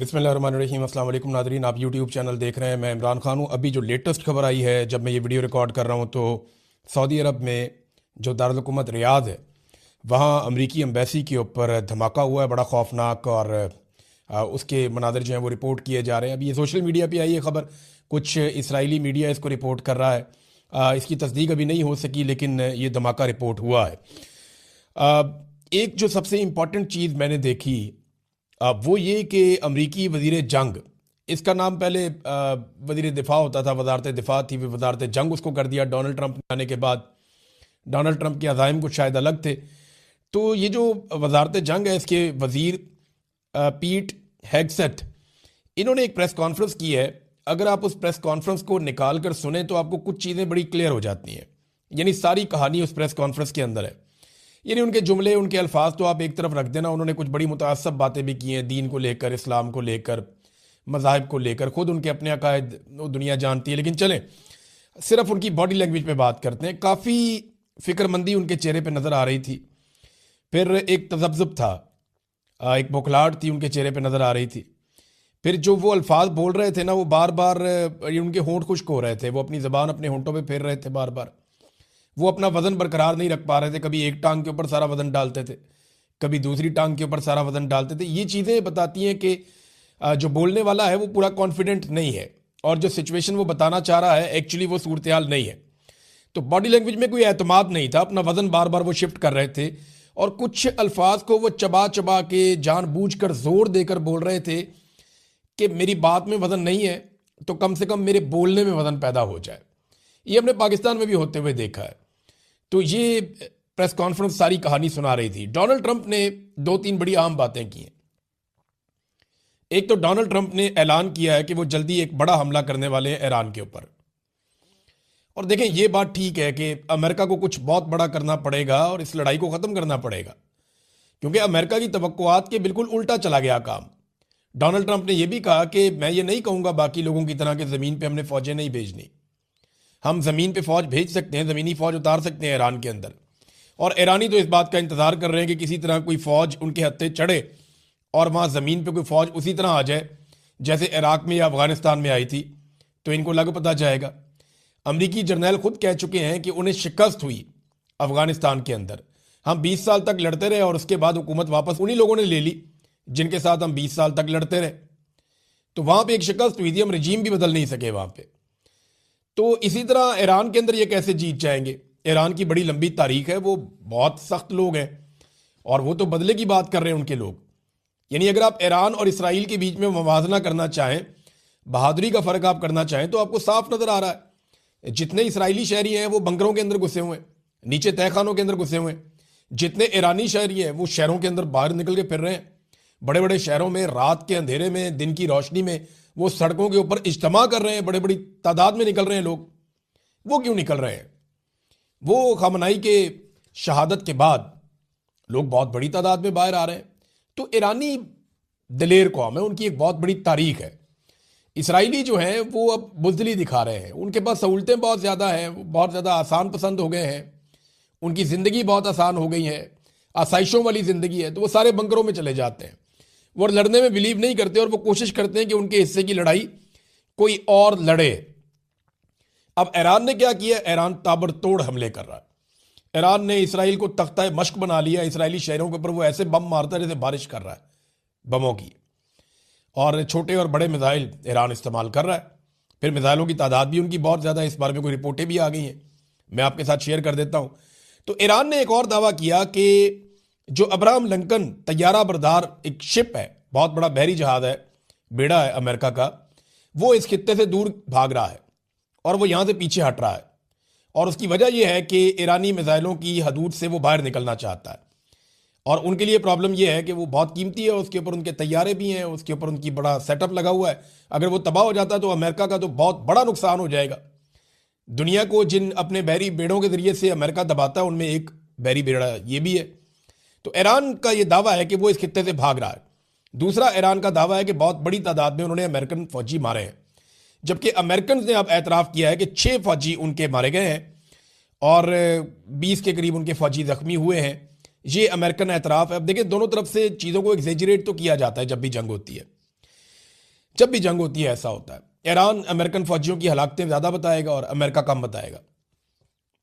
बिस्मिल्लाहिर्रहमानिर्रहीम। अस्सलाम वालेकुम नादरीन, आप यूट्यूब चैनल देख रहे हैं। मैं इमरान खान हूँ। अभी जो लेटेस्ट खबर आई है, जब मैं ये वीडियो रिकॉर्ड कर रहा हूँ, तो सऊदी अरब में जो दारुल हुकूमत रियाद है, वहाँ अमरीकी एम्बेसी के ऊपर धमाका हुआ है बड़ा खौफनाक। और उसके मनाज़र जो हैं वो रिपोर्ट किए जा रहे हैं। अभी ये सोशल मीडिया पे आई है खबर, कुछ इसराइली मीडिया इसको रिपोर्ट कर रहा है। इसकी तस्दीक अभी नहीं हो सकी, लेकिन ये धमाका रिपोर्ट हुआ है। एक जो सबसे इम्पॉर्टेंट चीज़ मैंने देखी, वो ये कि अमरीकी वज़ीर जंग, इसका नाम पहले वज़ीर दिफा होता था, वजारत दिफा थी, वजारत जंग उसको कर दिया डोनाल्ड ट्रंप आने के बाद। डोनाल्ड ट्रंप के अज़ाइम कुछ शायद अलग थे। तो ये जो वजारत जंग है, इसके वज़ीर पीट हेगसेट, इन्होंने एक प्रेस कॉन्फ्रेंस की है। अगर आप उस प्रेस कॉन्फ्रेंस को निकाल कर सुने तो आपको कुछ चीज़ें बड़ी क्लियर हो जाती हैं। यानी सारी कहानी उस प्रेस कॉन्फ्रेंस के अंदर है। यानी उनके जुमले, उनके अल्फाज तो आप एक तरफ रख देना, उन्होंने कुछ बड़ी मुतासब बातें भी की हैं, दीन को लेकर, इस्लाम को लेकर, मज़ाहिब को लेकर। खुद उनके अपने अकायद वो दुनिया जानती है, लेकिन चलें सिर्फ उनकी बॉडी लैंग्वेज पे बात करते हैं। काफ़ी फ़िक्रमंदी उनके चेहरे पे नज़र आ रही थी। फिर एक तज़ब्ज़ुब था, एक बौखलाहट थी उनके चेहरे पे नज़र आ रही थी। फिर जो वो अल्फाज बोल रहे थे ना, वो बार बार उनके होंठ खुश्क हो रहे थे, वो अपनी ज़बान अपने होंठों पे फेर रहे थे बार बार। वो अपना वज़न बरकरार नहीं रख पा रहे थे। कभी एक टांग के ऊपर सारा वज़न डालते थे, कभी दूसरी टांग के ऊपर सारा वज़न डालते थे। ये चीज़ें बताती हैं कि जो बोलने वाला है वो पूरा कॉन्फिडेंट नहीं है, और जो सिचुएशन वो बताना चाह रहा है एक्चुअली वो सूरत हाल नहीं है। तो बॉडी लैंग्वेज में कोई एतमाद नहीं था, अपना वज़न बार बार वो शिफ्ट कर रहे थे, और कुछ अल्फाज को वो चबा चबा के जानबूझकर जोर देकर बोल रहे थे कि मेरी बात में वज़न नहीं है तो कम से कम मेरे बोलने में वज़न पैदा हो जाए। ये हमने पाकिस्तान में भी होते हुए देखा है। तो ये प्रेस कॉन्फ्रेंस सारी कहानी सुना रही थी। डोनाल्ड ट्रंप ने दो तीन बड़ी अहम बातें की हैं। एक तो डोनाल्ड ट्रंप ने ऐलान किया है कि वो जल्दी एक बड़ा हमला करने वाले हैं ईरान के ऊपर। और देखें, ये बात ठीक है कि अमेरिका को कुछ बहुत बड़ा करना पड़ेगा और इस लड़ाई को ख़त्म करना पड़ेगा, क्योंकि अमेरिका की तवक्कुआत के बिल्कुल उल्टा चला गया काम। डोनाल्ड ट्रंप ने यह भी कहा कि मैं ये नहीं कहूँगा बाकी लोगों की तरह कि ज़मीन पर हमने फ़ौजें नहीं भेजनी। हम ज़मीन पे फ़ौज भेज सकते हैं, ज़मीनी फ़ौज उतार सकते हैं ईरान के अंदर। और ईरानी तो इस बात का इंतज़ार कर रहे हैं कि किसी तरह कोई फ़ौज उनके हत्थे चढ़े और वहाँ ज़मीन पे कोई फ़ौज उसी तरह आ जाए जैसे इराक़ में या अफ़गानिस्तान में आई थी, तो इनको लग पता जाएगा। अमरीकी जर्नैल खुद कह चुके हैं कि उन्हें शिकस्त हुई अफ़गानिस्तान के अंदर। हम 20 साल तक लड़ते रहे और उसके बाद हुकूमत वापस उन्हीं लोगों ने ले ली जिनके साथ हम 20 साल तक लड़ते रहे। तो वहाँ पर एक शिकस्त हुई थी, हम रजीम भी बदल नहीं सके वहाँ पर। तो इसी तरह ईरान के अंदर ये कैसे जीत जाएंगे? ईरान की बड़ी लंबी तारीख है, वो बहुत सख्त लोग हैं और वो तो बदले की बात कर रहे हैं उनके लोग। यानी अगर आप ईरान और इसराइल के बीच में मुवाजना करना चाहें, बहादुरी का फ़र्क आप करना चाहें, तो आपको साफ नज़र आ रहा है जितने इसराइली शहरी हैं वो बंकरों के अंदर घुसे हुए हैं, नीचे तहखानों के अंदर घुसे हुए हैं। जितने ईरानी शहरी हैं वो शहरों के अंदर बाहर निकल के फिर रहे हैं। बड़े बड़े शहरों में रात के अंधेरे में, दिन की रोशनी में वो सड़कों के ऊपर इज्तिमा कर रहे हैं, बड़े बड़ी तादाद में निकल रहे हैं लोग। वो क्यों निकल रहे हैं? वो खमनाई के शहादत के बाद लोग बहुत बड़ी तादाद में बाहर आ रहे हैं। तो ईरानी दिलेर कौम है, उनकी एक बहुत बड़ी तारीख है। इसराइली जो हैं वो अब बुज़दिली दिखा रहे हैं, उनके पास सहूलतें बहुत ज़्यादा हैं, वो बहुत ज़्यादा आसान पसंद हो गए हैं, उनकी ज़िंदगी बहुत आसान हो गई है, आसाइशों वाली ज़िंदगी है। तो वो सारे बंकरों में चले जाते हैं, वो लड़ने में बिलीव नहीं करते और वो कोशिश करते हैं कि उनके हिस्से की लड़ाई कोई और लड़े। अब ईरान ने क्या किया? ईरान ताबड़तोड़ हमले कर रहा है। ईरान ने इसराइल को तख्ता मश्क बना लिया। इसराइली शहरों के ऊपर वो ऐसे बम मारता है जैसे बारिश कर रहा है बमों की, और छोटे और बड़े मिसाइल ईरान इस्तेमाल कर रहा है। फिर मिसाइलों की तादाद भी उनकी बहुत ज़्यादा है, इस बारे में कोई रिपोर्टें भी आ गई हैं, मैं आपके साथ शेयर कर देता हूँ। तो ईरान ने एक और दावा किया कि जो अब्राहम लिंकन तैयारा बरदार एक शिप है, बहुत बड़ा बहरी जहाज है, बेड़ा है अमेरिका का, वो इस खित्ते से दूर भाग रहा है और वो यहाँ से पीछे हट रहा है। और उसकी वजह यह है कि ईरानी मिसाइलों की हदूद से वो बाहर निकलना चाहता है, और उनके लिए प्रॉब्लम यह है कि वो बहुत कीमती है, उसके ऊपर उनके तैयारे भी हैं, उसके ऊपर उनकी बड़ा सेटअप लगा हुआ है। अगर वो तबाह हो जाता है तो अमेरिका का तो बहुत बड़ा नुकसान हो जाएगा। दुनिया को जिन अपने बहरी बेड़ों के जरिए से अमेरिका दबाता है उनमें एक बहरी बेड़ा ये भी है। तो ईरान का ये दावा है कि वो इस खित्ते से भाग रहा है। दूसरा, ईरान का दावा है कि बहुत बड़ी तादाद में उन्होंने अमेरिकन फौजी मारे हैं, जबकि अमेरिकन ने अब एतराफ़ किया है कि 6 फौजी उनके मारे गए हैं और 20 के करीब उनके फौजी जख्मी हुए हैं। ये अमेरिकन एतराफ़ है। अब देखिए, दोनों तरफ से चीज़ों को एग्जेजरेट तो किया जाता है जब भी जंग होती है। जब भी जंग होती है ऐसा होता है। ईरान अमेरिकन फौजियों की हलाकतें ज़्यादा बताएगा और अमेरिका कम बताएगा,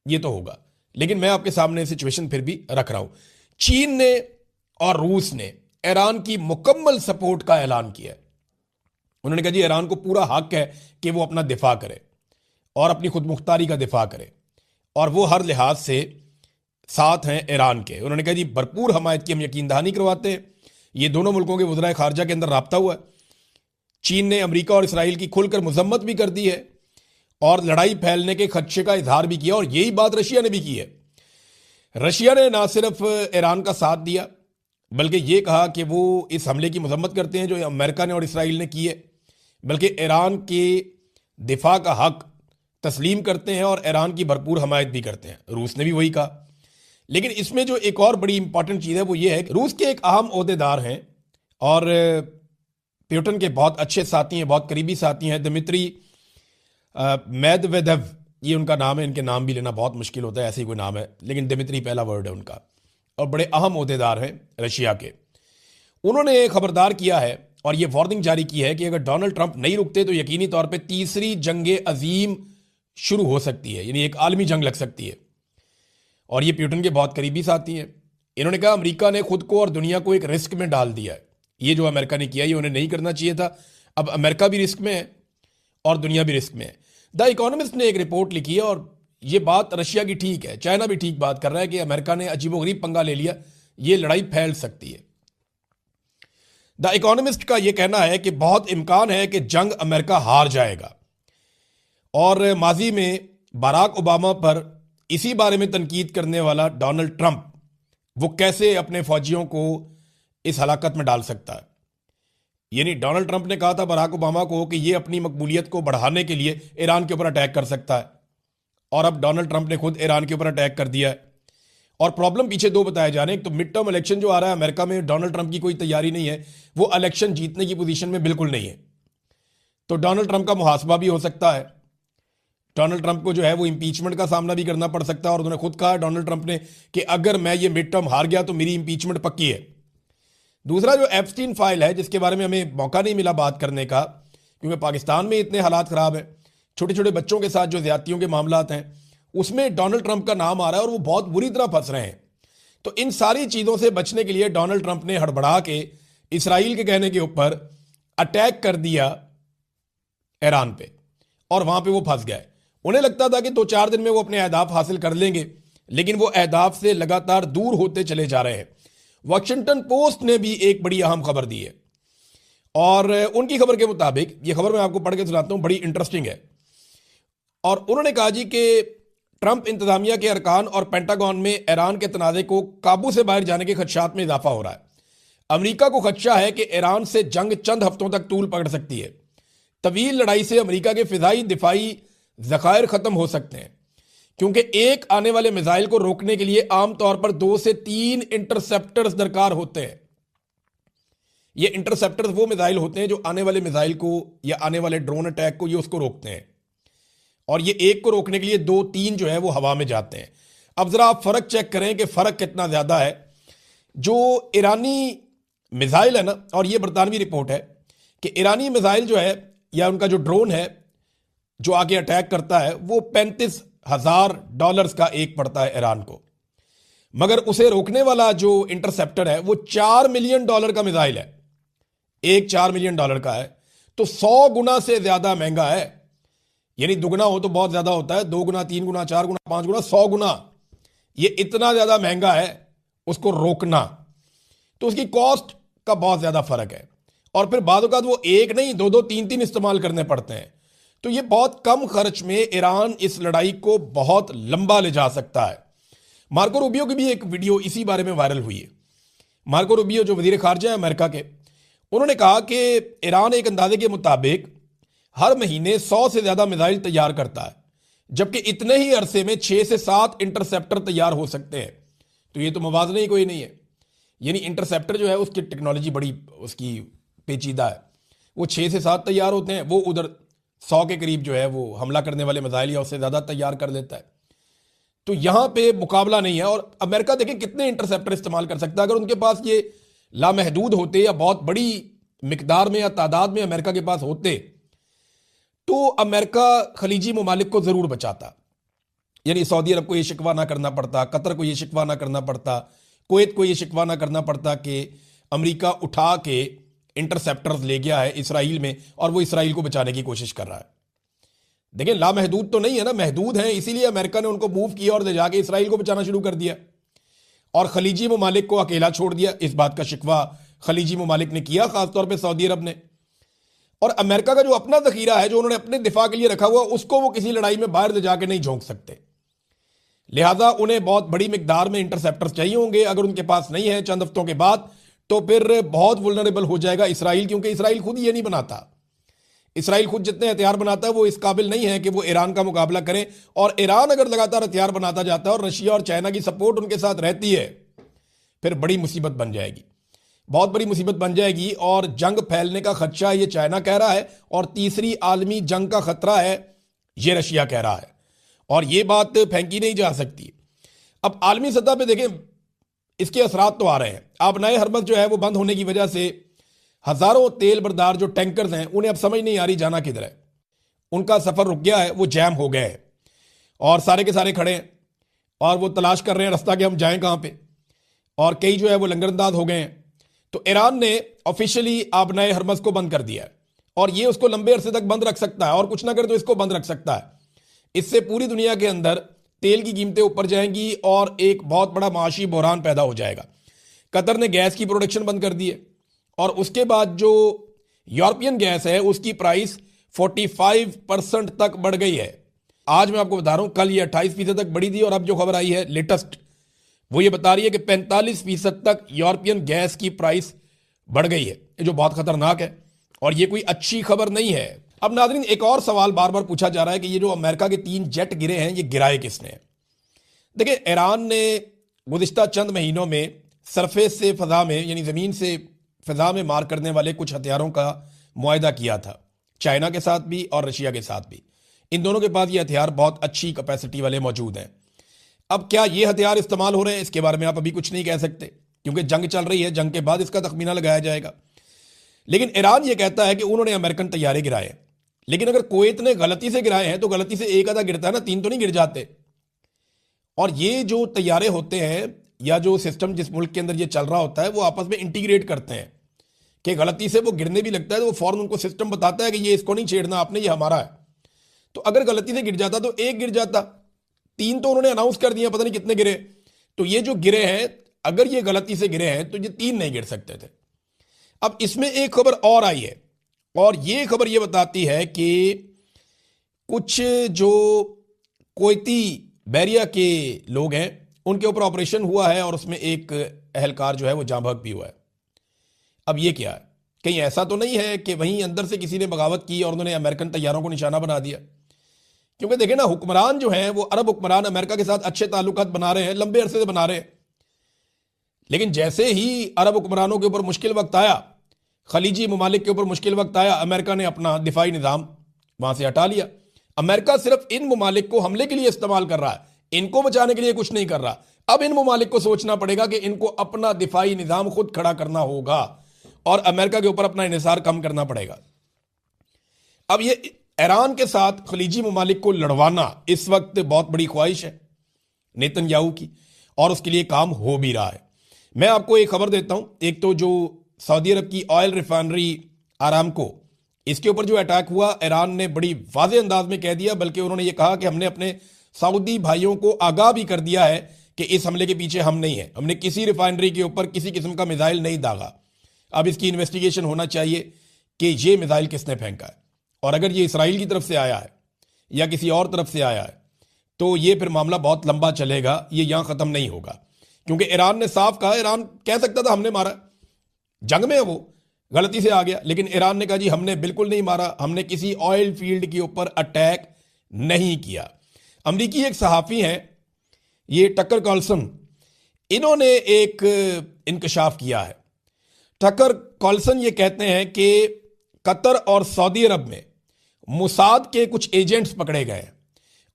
ये तो होगा। लेकिन मैं आपके सामने सिचुएशन फिर भी रख रहा हूं। चीन ने और रूस ने ईरान की मुकम्मल सपोर्ट का ऐलान किया है। उन्होंने कहा जी ईरान को पूरा हक है कि वो अपना दिफा करे और अपनी खुद मुख्तारी का दिफा करे, और वो हर लिहाज से साथ हैं ईरान के। उन्होंने कहा जी भरपूर हमायत की हम यकीन दहानी करवाते हैं। ये दोनों मुल्कों के वज़राए खारजा के अंदर राब्ता हुआ है। चीन ने अमेरिका और इसराइल की खुलकर मजम्मत भी कर दी है और लड़ाई फैलने के खदशे का इजहार भी किया, और यही बात रशिया ने भी की है। रशिया ने ना सिर्फ ईरान का साथ दिया बल्कि ये कहा कि वो इस हमले की मजम्मत करते हैं जो अमेरिका ने और इसराइल ने की है, बल्कि ईरान के दिफा का हक तस्लीम करते हैं और ईरान की भरपूर हमायत भी करते हैं। रूस ने भी वही कहा। लेकिन इसमें जो एक और बड़ी इंपॉर्टेंट चीज़ है वो ये है कि रूस के एक अहम ओहदेदार हैं और प्यूटन के बहुत अच्छे साथी हैं, बहुत करीबी साथी हैं, दिमित्री मेदवेदेव, ये उनका नाम है। इनके नाम भी लेना बहुत मुश्किल होता है, ऐसे ही कोई नाम है, लेकिन दिमित्री पहला वर्ड है उनका, और बड़े अहम ओहदेदार हैं रशिया के। उन्होंने खबरदार किया है और ये वार्निंग जारी की है कि अगर डोनाल्ड ट्रंप नहीं रुकते तो यकीनी तौर पे तीसरी जंग अजीम शुरू हो सकती है, यानी एक आलमी जंग लग सकती है। और ये प्यूटन के बहुत करीबी साथी हैं। इन्होंने कहा अमेरिका ने खुद को और दुनिया को एक रिस्क में डाल दिया है। ये जो अमेरिका ने किया ये उन्हें नहीं करना चाहिए था। अब अमेरिका भी रिस्क में है और दुनिया भी रिस्क में है। द इकोनॉमिस्ट ने एक रिपोर्ट लिखी है और ये बात रशिया की ठीक है, चाइना भी ठीक बात कर रहा है कि अमेरिका ने अजीबोगरीब पंगा ले लिया, ये लड़ाई फैल सकती है। द इकोनॉमिस्ट का यह कहना है कि बहुत इम्कान है कि जंग अमेरिका हार जाएगा, और माजी में बराक ओबामा पर इसी बारे में तनकीद करने वाला डोनाल्ड ट्रंप वो कैसे अपने फौजियों को इस हलाकत में डाल सकता है। यानी डोनाल्ड ट्रंप ने कहा था बराक ओबामा को कि ये अपनी मकबूलियत को बढ़ाने के लिए ईरान के ऊपर अटैक कर सकता है, और अब डोनाल्ड ट्रंप ने खुद ईरान के ऊपर अटैक कर दिया है। और प्रॉब्लम पीछे दो बताए जा रहे हैं। एक तो मिड टर्म इलेक्शन जो आ रहा है अमेरिका में, डोनाल्ड ट्रंप की कोई तैयारी नहीं है, वो इलेक्शन जीतने की पोजीशन में बिल्कुल नहीं है। तो डोनाल्ड ट्रंप का मुहासबा भी हो सकता है। डोनाल्ड ट्रंप को जो है वो इंपीचमेंट का सामना भी करना पड़ सकता है, और उन्होंने खुद कहा डोनाल्ड ट्रंप ने कि अगर मैं ये मिड टर्म हार गया तो मेरी इंपीचमेंट पक्की है। दूसरा जो एप्स्टीन फाइल है, जिसके बारे में हमें मौका नहीं मिला बात करने का क्योंकि पाकिस्तान में इतने हालात खराब हैं, छोटे छोटे बच्चों के साथ जो ज्यादतियों के मामलात हैं उसमें डोनाल्ड ट्रंप का नाम आ रहा है और वो बहुत बुरी तरह फंस रहे हैं। तो इन सारी चीज़ों से बचने के लिए डोनाल्ड ट्रंप ने हड़बड़ा के इसराइल के कहने के ऊपर अटैक कर दिया ईरान पे, और वहां पे वो फंस गए। उन्हें लगता था कि 2-4 दिन में वो अपने अहदाफ हासिल कर लेंगे, लेकिन वो अहदाफ से लगातार दूर होते चले जा रहे हैं। वॉशिंगटन पोस्ट ने भी एक बड़ी अहम खबर दी है, और उनकी खबर के मुताबिक, ये खबर मैं आपको पढ़ के सुनाता हूं, बड़ी इंटरेस्टिंग है। और उन्होंने कहा जी कि ट्रंप इंतजामिया के अरकान और पेंटागन में ईरान के तनाज़े को काबू से बाहर जाने के खदशात में इजाफा हो रहा है। अमेरिका को खदशा है कि ईरान से जंग चंद हफ्तों तक तूल पकड़ सकती है। तवील लड़ाई से अमेरिका के फिजाई दिफाई ज़खायर ख़त्म हो सकते हैं, क्योंकि एक आने वाले मिसाइल को रोकने के लिए आमतौर पर 2 से 3 इंटरसेप्टर्स दरकार होते हैं। ये इंटरसेप्टर्स वो मिसाइल होते हैं जो आने वाले मिसाइल को या आने वाले ड्रोन अटैक को ये उसको रोकते हैं, और ये एक को रोकने के लिए 2-3 जो है वो हवा में जाते हैं। अब जरा आप फर्क चेक करें कि फर्क कितना ज्यादा है। जो ईरानी मिसाइल है ना, और ये बरतानवी रिपोर्ट है कि ईरानी मिसाइल जो है या उनका जो ड्रोन है जो आगे अटैक करता है वो $35,000 का एक पड़ता है ईरान को, मगर उसे रोकने वाला जो इंटरसेप्टर है वो $4 मिलियन का मिसाइल है। एक $4 मिलियन का है, तो 100 गुना से ज्यादा महंगा है। यानी दुगना हो तो बहुत ज्यादा होता है, 2 गुना, 3 गुना, 4 गुना, 5 गुना, 100 गुना, ये इतना ज्यादा महंगा है उसको रोकना। तो उसकी कॉस्ट का बहुत ज्यादा फर्क है, और फिर बाद औक़ात वो एक नहीं 2-2, 3-3 इस्तेमाल करने पड़ते हैं। तो ये बहुत कम खर्च में ईरान इस लड़ाई को बहुत लंबा ले जा सकता है। मार्को रूबियो की भी एक वीडियो इसी बारे में वायरल हुई है। मार्को रूबियो जो वजीर खारजा है अमेरिका के, उन्होंने कहा कि ईरान एक अंदाजे के मुताबिक हर महीने 100 से ज्यादा मिसाइल तैयार करता है, जबकि इतने ही अरसे में 6 से 7 इंटरसेप्टर तैयार हो सकते हैं। तो ये तो मुवाज़ना ही कोई नहीं है। यानी इंटरसेप्टर जो है उसकी टेक्नोलॉजी बड़ी उसकी पेचीदा है। वो 6 से 7 तैयार होते हैं, वो उधर 100 के करीब जो है वो हमला करने वाले मिसाइल या उससे ज्यादा तैयार कर लेता है। तो यहां पे मुकाबला नहीं है। और अमेरिका देखें कितने इंटरसेप्टर इस्तेमाल कर सकता है। अगर उनके पास ये लामहदूद होते या बहुत बड़ी मिकदार में या तादाद में अमेरिका के पास होते तो अमेरिका खलीजी ममालिक को जरूर बचाता। यानी सऊदी अरब को यह शिकवा ना करना पड़ता, कतर को यह शिकवा ना करना पड़ता, कुवैत को यह शिकवा ना करना पड़ता कि अमेरिका उठा के इंटरसेप्टर्स ले गया है इसराइल में और वो इसराइल को बचाने की कोशिश कर रहा है। देखिए, लामहदूद तो नहीं है ना, महदूद है, इसीलिए अमेरिका ने उनको मूव किया और ले जाके इसराइल को बचाना शुरू कर दिया और खलीजी ममालिक को अकेला छोड़ दिया। इस बात का शिकवा खलीजी ममालिक ने किया, खासतौर पर सऊदी अरब ने। और अमेरिका का जो अपना जखीरा है, जो उन्होंने अपने दिफा के लिए रखा हुआ, उसको वो किसी लड़ाई में बाहर ले जाके नहीं झोंक सकते। लिहाजा उन्हें बहुत बड़ी मिकदार में इंटरसेप्टर्स चाहिए होंगे। अगर उनके पास नहीं है चंद हफ्तों के बाद, तो फिर बहुत वुल्नरेबल हो जाएगा इसराइल, क्योंकि इसराइल खुद ये नहीं बनाता। इसराइल खुद जितने हथियार बनाता है वो इस काबिल नहीं है कि वो ईरान का मुकाबला करे। और ईरान अगर लगातार हथियार बनाता जाता है और रशिया और चाइना की सपोर्ट उनके साथ रहती है, फिर बड़ी मुसीबत बन जाएगी, बहुत बड़ी मुसीबत बन जाएगी। और जंग फैलने का खदशा ये चाइना कह रहा है और तीसरी आलमी जंग का खतरा है ये रशिया कह रहा है, और ये बात फेंकी नहीं जा सकती। अब आलमी सतह पे देखें, इसके असरात तो आ रहे हैं। अब नए हरमज जो है वो बंद होने की वजह से हजारों तेल बरदार जो टैंकर्स हैं, उन्हें अब समझ नहीं आ रही जाना किधर है। उनका सफर रुक गया है, वो जैम हो गए हैं और सारे के सारे खड़े हैं और वो तलाश कर रहे हैं रास्ता कि हम जाएं कहां पे। और कई जो है वो लंगरअंदाज हो गए हैं। तो ईरान ने ऑफिशियली अब नए हरमज को बंद कर दिया है और ये उसको लंबे अरसे तक बंद रख सकता है, और कुछ ना करे तो इसको बंद रख सकता है। इससे पूरी दुनिया के अंदर तेल की कीमतें ऊपर जाएंगी और एक बहुत बड़ा माशी बहरान पैदा हो जाएगा। कतर ने गैस की प्रोडक्शन बंद कर दी है और उसके बाद जो यूरोपियन गैस है उसकी प्राइस 45% तक बढ़ गई है। आज मैं आपको बता रहा हूं, कल ये 28% तक बढ़ी थी और अब जो खबर आई है लेटेस्ट, वो ये बता रही है कि 45% तक यूरोपियन गैस की प्राइस बढ़ गई है, जो बहुत खतरनाक है और ये कोई अच्छी खबर नहीं है। अब नाज़रीन, एक और सवाल बार बार पूछा जा रहा है कि ये जो अमेरिका के 3 जेट गिरे हैं, ये गिराए किसने? देखिए, ईरान ने गुज़िश्ता चंद महीनों में सरफेस से फजा में, यानी ज़मीन से फजा में मार करने वाले कुछ हथियारों का मुआहदा किया था, चाइना के साथ भी और रशिया के साथ भी। इन दोनों के पास ये हथियार बहुत अच्छी कैपेसिटी वाले मौजूद हैं। अब क्या ये हथियार इस्तेमाल हो रहे हैं, इसके बारे में आप अभी कुछ नहीं कह सकते, क्योंकि जंग चल रही है, जंग के बाद इसका तखमीना लगाया जाएगा। लेकिन ईरान ये कहता है कि उन्होंने अमेरिकन तैयारे गिराए, लेकिन अगर कुवैत ने गलती से गिराए हैं तो गलती से एक आधा गिरता है ना, 3 तो नहीं गिर जाते। और ये जो तैयारे होते हैं या जो सिस्टम जिस मुल्क के अंदर ये चल रहा होता है, वो आपस में इंटीग्रेट करते हैं कि गलती से वो गिरने भी लगता है तो वो फौरन उनको सिस्टम बताता है कि ये इसको नहीं छेड़ना आपने, ये हमारा है। तो अगर गलती से गिर जाता तो एक गिर जाता, 3 तो उन्होंने अनाउंस कर दिया, पता नहीं कितने गिरे। तो ये जो गिरे हैं, अगर ये गलती से गिरे हैं तो ये 3 नहीं गिर सकते थे। अब इसमें एक खबर और आई है और ये खबर ये बताती है कि कुछ जो कुवैती बहरिया के लोग हैं उनके ऊपर ऑपरेशन हुआ है और उसमें एक अहलकार जो है वो जाँ बहक भी हुआ है। अब ये क्या है, कहीं ऐसा तो नहीं है कि वहीं अंदर से किसी ने बगावत की और उन्होंने अमेरिकन तैयारों को निशाना बना दिया? क्योंकि देखें ना, हुक्मरान जो हैं वो अरब हुक्मरान अमेरिका के साथ अच्छे ताल्लुकात बना रहे हैं, लंबे अरसे से बना रहे हैं। लेकिन जैसे ही अरब हुक्मरानों के ऊपर मुश्किल वक्त आया, खलीजी ममालिक के ऊपर मुश्किल वक्त आया, अमेरिका ने अपना दिफाई निज़ाम वहां से हटा लिया। अमेरिका सिर्फ इन ममालिक को हमले के लिए इस्तेमाल कर रहा है, इनको बचाने के लिए कुछ नहीं कर रहा। अब इन ममालिक को सोचना पड़ेगा कि इनको अपना दिफाई निज़ाम खुद खड़ा करना होगा और अमेरिका के ऊपर अपना इन्हिसार कम करना पड़ेगा। अब ये ईरान के साथ खलीजी ममालिक को लड़वाना इस वक्त बहुत बड़ी ख्वाहिश है नेतन्याहू की और उसके लिए काम हो भी रहा है। मैं आपको एक खबर देता हूं, एक तो जो सऊदी अरब की ऑयल रिफाइनरी आरामको, इसके ऊपर जो अटैक हुआ, ईरान ने बड़ी वाज़ेह अंदाज में कह दिया, बल्कि उन्होंने ये कहा कि हमने अपने सऊदी भाइयों को आगाह भी कर दिया है कि इस हमले के पीछे हम नहीं हैं, हमने किसी रिफाइनरी के ऊपर किसी किस्म का मिसाइल नहीं दागा। अब इसकी इन्वेस्टिगेशन होना चाहिए कि ये मिसाइल किसने फेंका है, और अगर ये इसराइल की तरफ से आया है या किसी और तरफ से आया है तो ये फिर मामला बहुत लंबा चलेगा, ये यहां ख़त्म नहीं होगा। क्योंकि ईरान ने साफ कहा, ईरान कह सकता था हमने मारा, जंग में वो गलती से आ गया, लेकिन ईरान ने कहा जी हमने बिल्कुल नहीं मारा, हमने किसी ऑयल फील्ड के ऊपर अटैक नहीं किया। अमरीकी एक सहाफ़ी हैं, ये टकर कार्लसन, इन्होंने एक इंकशाफ किया है। टकर कार्लसन ये कहते हैं कि कतर और सऊदी अरब में मुसाद के कुछ एजेंट्स पकड़े गए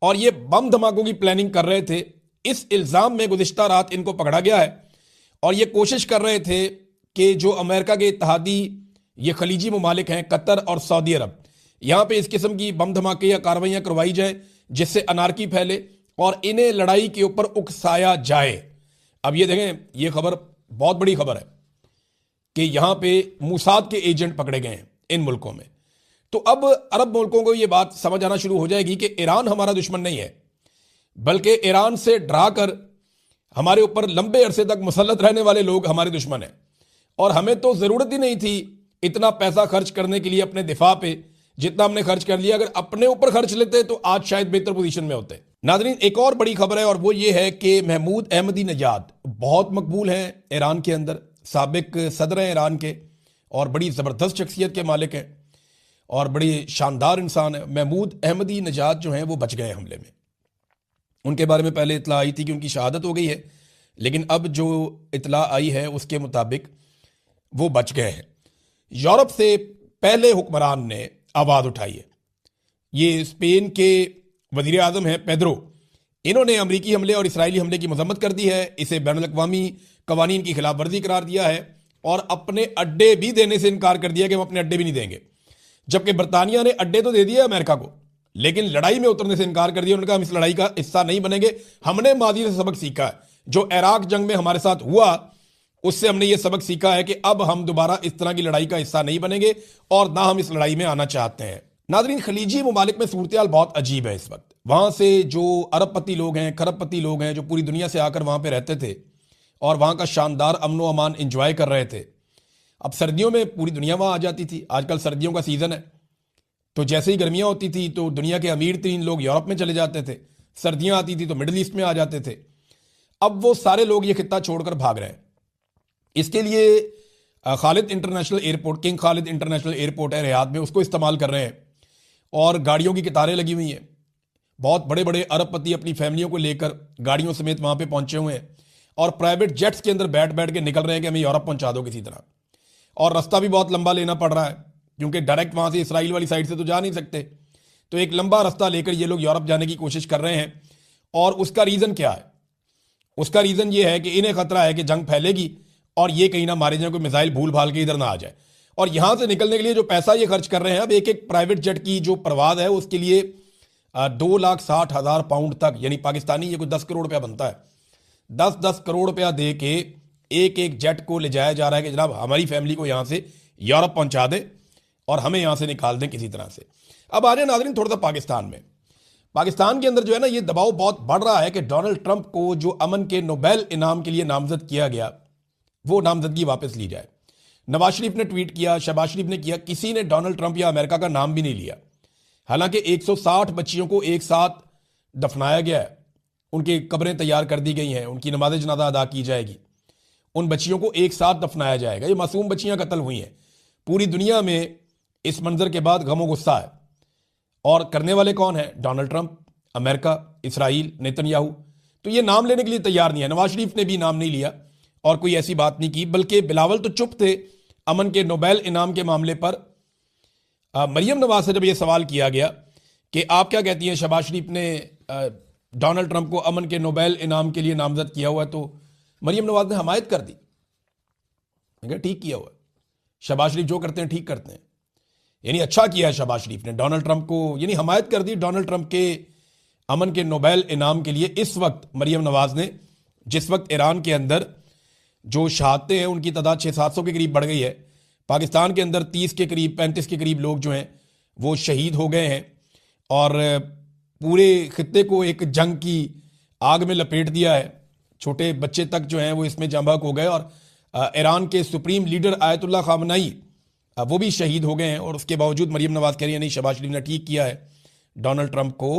और ये बम धमाकों की प्लानिंग कर रहे थे। इस इल्ज़ाम में गुज़िश्ता रात इनको पकड़ा गया है और ये कोशिश कर रहे थे कि जो अमेरिका के इत्तेहादी ये खलीजी ममालिक हैं, कतर और सऊदी अरब, यहां पे इस किस्म की बम धमाके या कार्रवाइयां करवाई जाए जिससे अनारकी फैले और इन्हें लड़ाई के ऊपर उकसाया जाए। अब ये देखें, ये खबर बहुत बड़ी खबर है कि यहां पे मूसाद के एजेंट पकड़े गए हैं इन मुल्कों में। तो अब अरब मुल्कों को यह बात समझ आना शुरू हो जाएगी कि ईरान हमारा दुश्मन नहीं है, बल्कि ईरान से डराकर हमारे ऊपर लंबे अरसे तक मुसल्लत रहने वाले लोग हमारे दुश्मन हैं। और हमें तो जरूरत ही नहीं थी इतना पैसा खर्च करने के लिए अपने दिफा पे, जितना हमने खर्च कर लिया। अगर अपने ऊपर खर्च लेते तो आज शायद बेहतर पोजीशन में होते। नाज़रीन, एक और बड़ी खबर है और वो ये है कि महमूद अहमदी नजाद बहुत मकबूल हैं ईरान के अंदर, साबिक सदर हैं ईरान के और बड़ी ज़बरदस्त शख्सियत के मालिक हैं और बड़ी शानदार इंसान है। महमूद अहमदी नजाद जो हैं वो बच गए हमले में। उनके बारे में पहले इतला आई थी कि उनकी शहादत हो गई है, लेकिन अब जो इतला आई है उसके मुताबिक वो बच गए हैं। यूरोप से पहले हुक्मरान ने आवाज़ उठाई है, ये स्पेन के वज़ीर आज़म हैं पेड्रो। इन्होंने अमरीकी हमले और इसराइली हमले की मजम्मत कर दी है, इसे बैनुल-अक़वामी कवानीन की खिलाफ वर्जी करार दिया है और अपने अड्डे भी देने से इनकार कर दिया कि हम अपने अड्डे भी नहीं देंगे। जबकि बरतानिया ने अड्डे तो दे दिए अमेरिका को, लेकिन लड़ाई में उतरने से इनकार कर दिया। उन्होंने कहा हम इस लड़ाई का हिस्सा नहीं बनेंगे। हमने माजी से सबक सीखा है, जो इराक जंग में हमारे साथ हुआ उससे हमने ये सबक सीखा है कि अब हम दोबारा इस तरह की लड़ाई का हिस्सा नहीं बनेंगे और ना हम इस लड़ाई में आना चाहते हैं। नाज़रीन, खलीजी ममालिक में सूरत हाल बहुत अजीब है इस वक्त। वहां से जो अरबपति लोग हैं, खरबपति लोग हैं, जो पूरी दुनिया से आकर वहां पर रहते थे और वहां का शानदार अमन व अमान इंजॉय कर रहे थे, अब सर्दियों में पूरी दुनिया वहां आ जाती थी। आजकल सर्दियों का सीजन है, तो जैसे ही गर्मियां होती थी तो दुनिया के अमीर तरीन लोग यूरोप में चले जाते थे, सर्दियां आती थी तो मिडिल ईस्ट में आ जाते थे। अब वो सारे लोग ये खित्ता छोड़कर भाग रहे हैं। इसके लिए Khalid international airport, king Khalid international airport है रियाद में, उसको इस्तेमाल कर रहे हैं और गाड़ियों की कतारें लगी हुई हैं। बहुत बड़े बड़े अरबपति अपनी फैमिलियों को लेकर गाड़ियों समेत वहां पे पहुंचे हुए हैं और प्राइवेट जेट्स के अंदर बैठ बैठ के निकल रहे हैं कि हमें यूरोप पहुंचा दो किसी तरह। और रास्ता भी बहुत लंबा लेना पड़ रहा है क्योंकि डायरेक्ट वहां से इसराइल वाली साइड से तो जा नहीं सकते, तो एक लंबा रास्ता लेकर ये लोग यूरोप जाने की कोशिश कर रहे हैं। और उसका रीज़न क्या है? उसका रीज़न ये है कि इन्हें खतरा है कि जंग फैलेगी और ये कहीं ना मारे जाए, कोई मिसाइल भूल भाल के इधर ना आ जाए। और यहां से निकलने के लिए जो पैसा ये खर्च कर रहे हैं, अब एक एक प्राइवेट जेट की जो परवाज है उसके लिए 2,60,000 पाउंड तक, यानी पाकिस्तानी ये कोई 10 करोड़ रुपया बनता है, 10-10 करोड़ रुपया दे के एक एक जेट को ले जाया जा रहा है कि जनाब हमारी फैमिली को यहां से यूरोप पहुंचा दे और हमें यहां से निकाल दें किसी तरह से। अब आ जाए नाज़रीन थोड़ा सा पाकिस्तान में। पाकिस्तान के अंदर जो है ना, ये दबाव बहुत बढ़ रहा है कि डोनाल्ड ट्रंप को जो अमन के नोबेल इनाम के लिए नामजद किया गया, वो नामजदगी वापस ली जाए। नवाज शरीफ ने ट्वीट किया, शहबाज शरीफ ने किया, किसी ने डोनाल्ड ट्रंप या अमेरिका का नाम भी नहीं लिया। हालांकि 160 बच्चियों को एक साथ दफनाया गया है, उनकी कब्रें तैयार कर दी गई हैं, उनकी नमाज जनाजा अदा की जाएगी, उन बच्चियों को एक साथ दफनाया जाएगा। ये मासूम बच्चियां कत्ल हुई हैं। पूरी दुनिया में इस मंजर के बाद गमो गुस्सा है और करने वाले कौन है? Donald Trump, America, Israel, Netanyahu. तो ये नाम लेने के लिए तैयार नहीं है। नवाज शरीफ ने भी नाम नहीं लिया और कोई ऐसी बात नहीं की, बल्कि बिलावल तो चुप थे अमन के नोबेल इनाम के मामले पर। मरियम नवाज से जब यह सवाल किया गया कि आप क्या कहती हैं, शहबाज शरीफ ने डोनाल्ड ट्रंप को अमन के नोबेल इनाम के लिए नामजद किया हुआ है, तो मरियम नवाज ने हमायत कर दी। ठीक किया हुआ है, शहबाज शरीफ जो करते हैं ठीक करते हैं, यानी अच्छा किया है शहबाज शरीफ ने डोनाल्ड ट्रंप को, यानी हमायत कर दी डोनाल्ड ट्रंप के अमन के नोबेल इनाम के लिए। इस वक्त मरियम नवाज ने, जिस वक्त ईरान के अंदर जो शहादतें हैं उनकी तादाद 600-700 के करीब बढ़ गई है, पाकिस्तान के अंदर 30 के करीब, 35 के करीब लोग जो हैं वो शहीद हो गए हैं और पूरे खित्ते को एक जंग की आग में लपेट दिया है। छोटे बच्चे तक जो हैं वो इसमें जंबक हो गए और ईरान के सुप्रीम लीडर आयतुल्लाह खामनाई वो भी शहीद हो गए हैं। और उसके बावजूद मरियम नवाज कह रही है नहीं, शहबाज शरीफ ने ठीक किया है डोनाल्ड ट्रंप को